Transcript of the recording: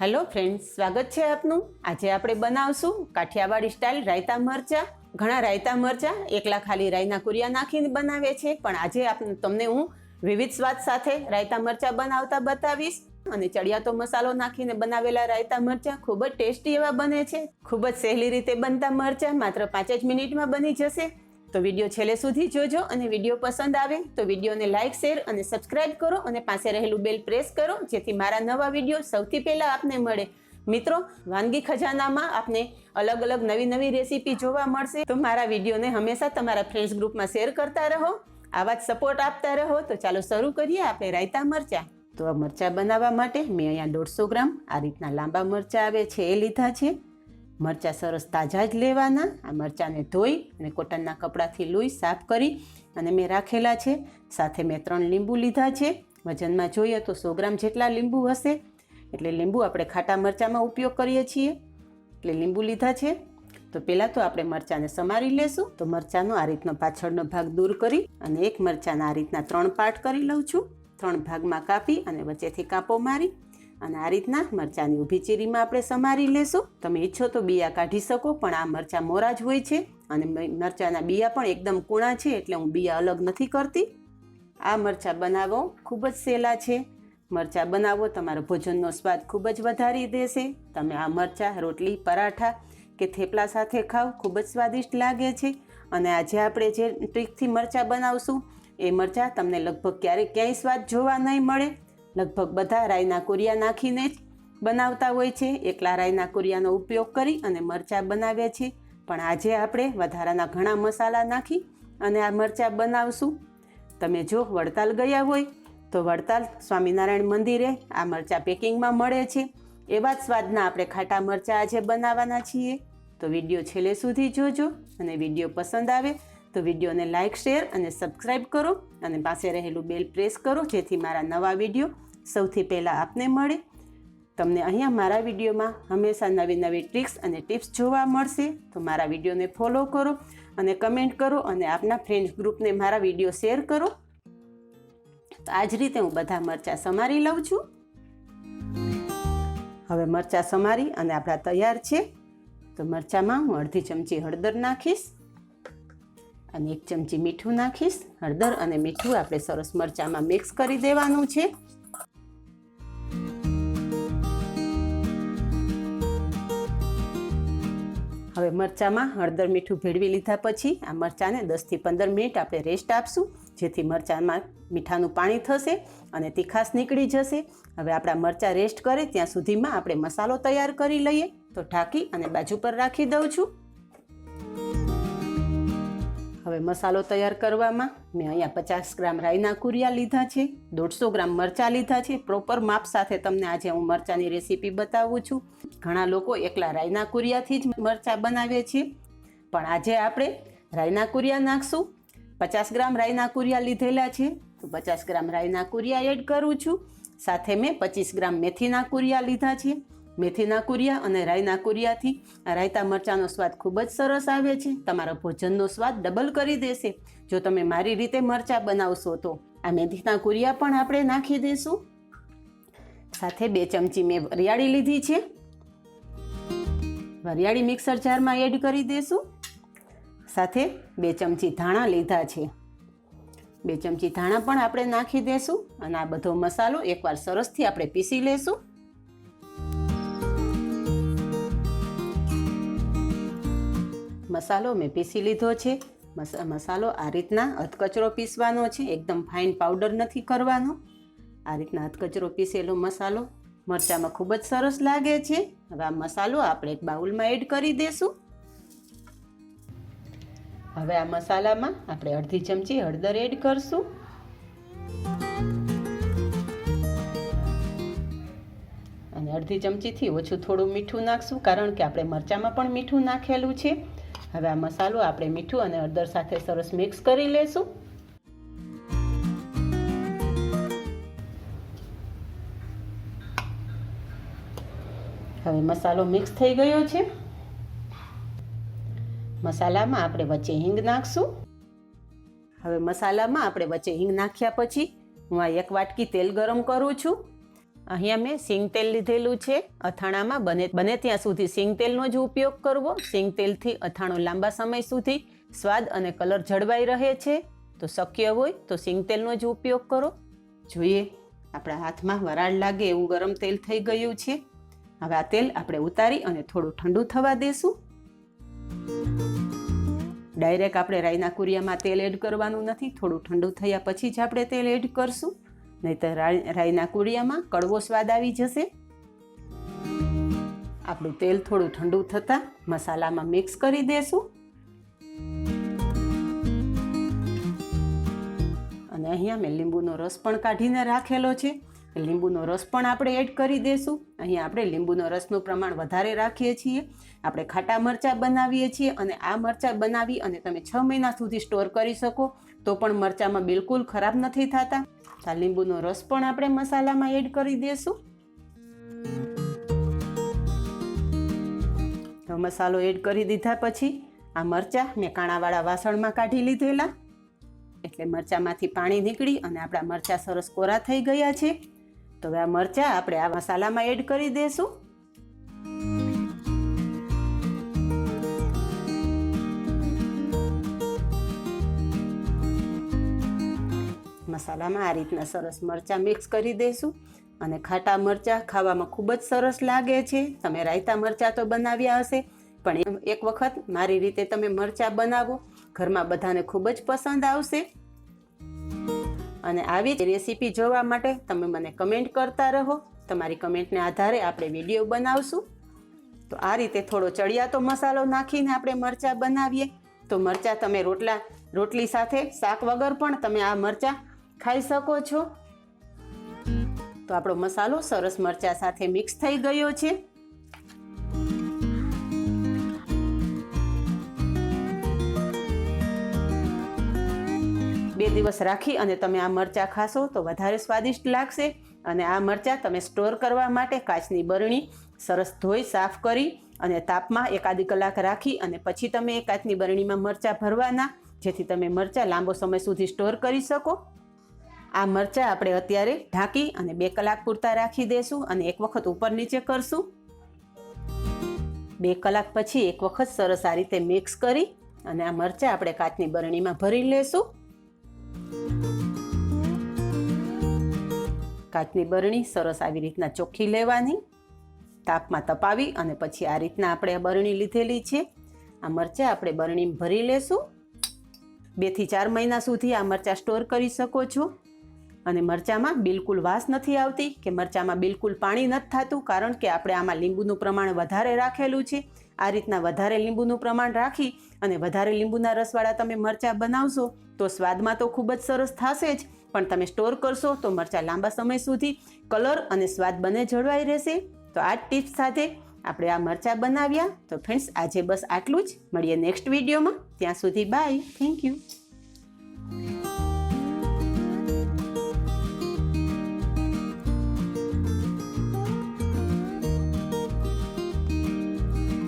Hello friends, સ્વાગત છે આપનું। આજે આપણે બનાવશું કાઠિયાવાડી સ્ટાઇલ રાયતા મરચાં। ઘણા રાયતા મરચાં એકલા ખાલી રાઈના કુરિયા નાખીને બનાવે છે, પણ આજે તમને હું વિવિધ સ્વાદ સાથે રાયતા મરચાં બનાવતા બતાવીશ। અને ચડિયાતો મસાલો નાખીને બનાવેલા રાયતા મરચાં ખૂબ જ ટેસ્ટી એવા બને છે। ખૂબ જ સહેલી રીતે બનતા મરચાં માત્ર 5 જ મિનિટમાં બની જશે। તો વિડીયો છેલ્લે સુધી જોજો અને વિડીયો પસંદ આવે તો વિડીયોને લાઇક, શેર અને સબસ્ક્રાઇબ કરો અને પાસે રહેલું બેલ પ્રેસ કરો, જેથી મારા નવા વિડીયો સૌથી પહેલા આપને મળે। મિત્રો, વાનગી ખજાનામાં આપને અલગ અલગ નવી નવી રેસીપી જોવા મળશે, તો મારા વિડીયોને હંમેશા તમારા ફ્રેન્ડ્સ ગ્રુપમાં શેર કરતા રહો, આવા જ સપોર્ટ આપતા રહો। તો ચાલો શરૂ કરીએ આપણે રાયતા મરચાં। તો આ મરચાં બનાવવા માટે મેં અહીંયા 150 ગ્રામ આ રીતના લાંબા મરચાં આવે છે એ લીધા છે। મરચાં સરસ તાજા જ લેવાના। આ મરચાંને ધોઈ અને કોટનના કપડાથી લૂઈ સાફ કરી અને મેં રાખેલા છે। સાથે મેં 3 લીંબુ લીધા છે। વજનમાં જોઈએ તો 100 ગ્રામ જેટલા લીંબુ હશે, એટલે લીંબુ આપણે ખાટા મરચાંમાં ઉપયોગ કરીએ છીએ, એટલે લીંબુ લીધા છે। તો પહેલાં તો આપણે મરચાંને સમારી લેશું। તો મરચાંનો આ રીતનો પાછળનો ભાગ દૂર કરી અને એક મરચાંના આ રીતના 3 પાર્ટ કરી લઉં છું। 3 ભાગમાં કાપી અને વચ્ચેથી કાપો મારી અને આ રીતના મરચાંની ઊભી ચીરીમાં આપણે સમારી લેશું। તમે ઈચ્છો તો બિયા કાઢી શકો, પણ આ મરચાં મોરા જ હોય છે અને મરચાંના બિયા પણ એકદમ કૂણા છે, એટલે હું બિયા અલગ નથી કરતી। આ મરચાં બનાવવો ખૂબ જ સહેલા છે। મરચાં બનાવો તમારો ભોજનનો સ્વાદ ખૂબ જ વધારી દેશે। તમે આ મરચાં રોટલી, પરાઠા કે થેપલા સાથે ખાઓ, ખૂબ જ સ્વાદિષ્ટ લાગે છે। અને આજે આપણે જે ટ્રીકથી મરચાં બનાવશું એ મરચાં તમને લગભગ ક્યાંય સ્વાદ જોવા નહીં મળે। લગભગ બધા રાઈના કુરિયા નાખીને જ બનાવતા હોય છે, એકલા રાઈના કુરિયાનો ઉપયોગ કરી અને મરચાં બનાવે છે, પણ આજે આપણે વધારાના ઘણા મસાલા નાખી અને આ મરચાં બનાવશું। તમે જો વડતાલ ગયા હોય તો વડતાલ સ્વામિનારાયણ મંદિરે આ મરચાં પેકિંગમાં મળે છે। એવા જ સ્વાદના આપણે ખાટા મરચાં આજે બનાવવાના છીએ। તો વિડીયો છેલ્લે સુધી જોજો અને વિડીયો પસંદ આવે તો વિડીયોને લાઇક, શેર અને સબસ્ક્રાઈબ કરો અને પાસે રહેલું બેલ પ્રેસ કરો, જેથી મારા નવા વિડીયો સૌથી પહેલાં આપને મળે। તમને અહીંયા મારા વિડીયોમાં હંમેશા નવી નવી ટ્રિક્સ અને ટિપ્સ જોવા મળશે। તો મારા વિડીયોને ફોલો કરો અને કમેન્ટ કરો અને આપના ફ્રેન્ડ્સ ગ્રુપને મારા વિડીયો શેર કરો। તો આ જ રીતે હું બધા મરચાં સમારી લઉં છું। હવે મરચાં સમારી અને આપણા તૈયાર છે। તો મરચાંમાં હું અડધી ચમચી હળદર નાખીશ અને 1 ચમચી મીઠું નાખીશ। હળદર અને મીઠું આપણે સરસ મરચાંમાં મિક્સ કરી દેવાનું છે। હવે મરચાંમાં હળદર મીઠું ભેળવી લીધા પછી આ મરચાંને 10 થી 15 મિનિટ આપણે રેસ્ટ આપશું, જેથી મરચાંમાં મીઠાનું પાણી થશે અને તીખાશ નીકળી જશે। હવે આપણા મરચાં રેસ્ટ કરે ત્યાં સુધીમાં આપણે મસાલો તૈયાર કરી લઈએ। તો ઢાંકી અને બાજુ પર રાખી દઉં છું। હવે મસાલો તૈયાર કરવામાં મેં અહીંયા 50 ગ્રામ રાઈના કુરિયા લીધા છે, 150 ગ્રામ મરચાં લીધા છે। પ્રોપર માપ સાથે તમને આજે હું મરચાંની રેસીપી બતાવું છું। ઘણા લોકો એકલા રાઈના કુરિયાથી જ મરચાં બનાવે છે, પણ આજે આપણે રાઈના કુરિયા નાખશું। 50 ગ્રામ રાઈના કુરિયા લીધેલા છે, તો 50 ગ્રામ રાઈના કુરિયા એડ કરું છું। સાથે મેં 25 ગ્રામ મેથીના કુરિયા લીધા છે। મેથીના કુરિયા અને રાઈના કુરિયાથી રાયતા મરચાંનો સ્વાદ ખૂબ જ સરસ આવે છે, તમારા ભોજનનો સ્વાદ ડબલ કરી દેશે જો તમે મારી રીતે મરચાં બનાવશો તો। આ મેથીના કુરિયા પણ આપણે નાખી દઈશું। સાથે 2 ચમચી મેં વરિયાળી લીધી છે, વરિયાળી મિક્સર જારમાં એડ કરી દઈશું। સાથે 2 ચમચી ધાણા લીધા છે, 2 ચમચી ધાણા પણ આપણે નાખી દઈશું અને આ બધો મસાલો એકવાર સરસથી આપણે પીસી લેશું। મસાલો મેં પીસી લીધો છે। મસાલો આ રીતના અધકચરો પીસવાનો છે, એકદમ ફાઇન પાવડર નથી કરવાનો। આ રીતના અધકચરો પીસેલો મસાલો મરચાંમાં ખૂબ જ સરસ લાગે છે। હવે આ મસાલો આપણે એક બાઉલમાં એડ કરી દઈશું। હવે આ મસાલામાં આપણે અડધી ચમચી હળદર એડ કરશું અને અડધી ચમચીથી ઓછું થોડું મીઠું નાખશું, કારણ કે આપણે મરચાંમાં પણ મીઠું નાખેલું છે। હવે આ મસાલો આપણે મીઠું અને હળદર સાથે સરસ મિક્સ કરી લેશું। હવે મસાલો મિક્સ થઈ ગયો છે। મસાલામાં આપણે વચ્ચે હિંગ નાખશું। હવે મસાલામાં આપણે વચ્ચે હિંગ નાખ્યા પછી હું આ 1 વાટકી તેલ ગરમ કરું છું। અહીંયા મેં સિંગ તેલ લીધેલું છે. અથાણામાં બને ત્યાં સુધી સિંગ તેલનો જ ઉપયોગ કરવો. સિંગ તેલથી અથાણું લાંબા સમય સુધી સ્વાદ અને કલર જળવાઈ રહે છે. તો શક્ય હોય તો સિંગ તેલનો જ ઉપયોગ કરો. જોઈએ આપણા હાથમાં વરાળ લાગે એવું ગરમ તેલ થઈ ગયું છે. હવે આ તેલ આપણે ઉતારી અને થોડું ઠંડુ થવા દેશું. ડાયરેક્ટ આપણે રાઈના કુરિયામાં તેલ એડ કરવાનું નથી. થોડું ઠંડુ થયા પછી જ આપણે તેલ એડ કરશું, નહીંતર રાઈના કુરિયામાં કડવો સ્વાદ આવી જશે. આપણું તેલ થોડું ઠંડુ થતાં મસાલામાં મિક્સ કરી દેશું. અને અહીંયા મેં લીંબુનો રસ પણ કાઢીને રાખેલો છે. લીંબુનો રસ પણ આપણે એડ કરી દઈશું. અહીંયા આપણે લીંબુનો રસનું પ્રમાણ વધારે રાખીએ છીએ. આપણે ખાટા મરચાં બનાવીએ છીએ અને આ મરચાં બનાવી અને તમે 6 મહિના સુધી સ્ટોર કરી શકો તો પણ મરચાંમાં બિલકુલ ખરાબ નથી થતા. આ લીંબુનો રસ પણ આપણે મસાલામાં એડ કરી દઈશું. તો મસાલો એડ કરી દીધા પછી આ મરચાં મેં કાણાવાળા વાસણમાં કાઢી લીધેલા, એટલે મરચાંમાંથી પાણી નીકળી અને આપણા મરચાં સરસ કોરા થઈ ગયા છે. તો હવે આ મરચાં આપણે આ મસાલામાં એડ કરી દઈશું. મસાલામાં આ રીતના સરસ મરચાં મિક્સ કરી દઈશું. અને ખાટા મરચાં ખાવામાં ખૂબ જ સરસ લાગે છે. તમે રાયતા મરચાં તો બનાવ્યા હશે, પણ એક વખત મારી રીતે તમે મરચાં બનાવો, ઘરમાં બધાને ખૂબ જ પસંદ આવશે. અને આવી જ રેસીપી જોવા માટે તમે મને કમેન્ટ કરતા રહો. તમારી કમેન્ટને આધારે આપણે વિડીયો બનાવશું. તો આ રીતે થોડો ચડિયાતો મસાલો નાખીને આપણે મરચાં બનાવીએ તો મરચાં તમે રોટલી સાથે શાક વગર પણ તમે આ મરચાં ખાઈ શકો છો. તો આપણો મસાલો સરસ મરચાં સાથે મિક્સ થઈ ગયો છે. બે દિવસ રાખી અને તમે આ મરચાં ખાશો તો વધારે સ્વાદિષ્ટ લાગશે. અને આ મરચાં તમે સ્ટોર કરવા માટે કાચની બરણી સરસ ધોઈ સાફ કરી અને તાપમાં 1 કલાક રાખી અને પછી તમે એ કાચની બરણીમાં મરચાં ભરવાના, જેથી તમે મરચાં લાંબો સમય સુધી સ્ટોર કરી શકો. આ મરચાં આપણે અત્યારે ઢાંકી અને 2 કલાક પૂરતા રાખી દઈશું અને એક વખત ઉપર નીચે કરશું. 2 કલાક પછી એક વખત સરસ આ રીતે મિક્સ કરી અને આ મરચાં આપણે કાચની બરણીમાં ભરી લેશું. કાચની બરણી સરસ આવી રીતના ચોખ્ખી લેવાની, તાપમાં તપાવી અને પછી આ રીતના આપણે આ બરણી લીધેલી છે. આ મરચાં આપણે બરણીમાં ભરી લેશું. 2 થી 4 મહિના સુધી આ મરચાં સ્ટોર કરી શકો છો. અને મરચાંમાં બિલકુલ વાસ નથી આવતી કે મરચાંમાં બિલકુલ પાણી નથી થતું, કારણ કે આપણે આમાં લીંબુનું પ્રમાણ વધારે રાખેલું છે. આ રીતના વધારે લીંબુનું પ્રમાણ રાખી અને વધારે લીંબુના રસવાળા તમે મરચાં બનાવશો તો સ્વાદમાં તો ખૂબ જ સરસ થશે જ, પણ તમે સ્ટોર કરશો તો મરચાં લાંબા સમય સુધી કલર અને સ્વાદ બંને જળવાઈ રહેશે. તો આ ટિપ્સ સાથે આપણે આ મરચાં બનાવ્યા. તો ફ્રેન્ડ્સ આજે બસ આટલું જ. મળીએ નેક્સ્ટ વિડીયોમાં. ત્યાં સુધી બાય. Thank you.